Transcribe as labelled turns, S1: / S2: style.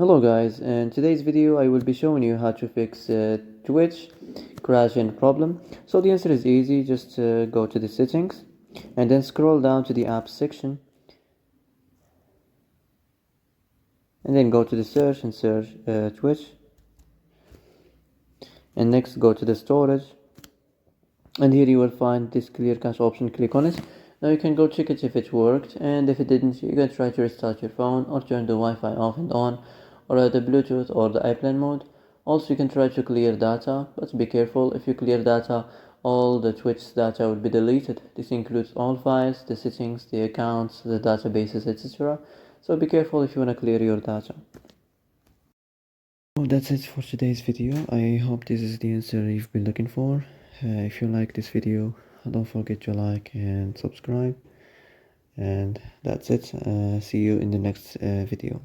S1: Hello guys, in today's video I will be showing you how to fix Twitch crashing problem. So the answer is easy, just go to the settings and then scroll down to the apps section and then go to the search and search Twitch, and next go to the storage, and here you will find this clear cache option. Click on it. Now you can go check it if it worked, and if it didn't you can try to restart your phone or turn the Wi-Fi off and on, or the Bluetooth or the airplane mode. Also you can try to clear data, but be careful. If you clear data, all the Twitch data will be deleted. This includes all files, the settings, the accounts, the databases, etc. So be careful if you want to clear your data. Oh, that's it for today's video. I hope this is the answer you've been looking for. If you like this video, don't forget to like and subscribe. And that's it. See you in the next video.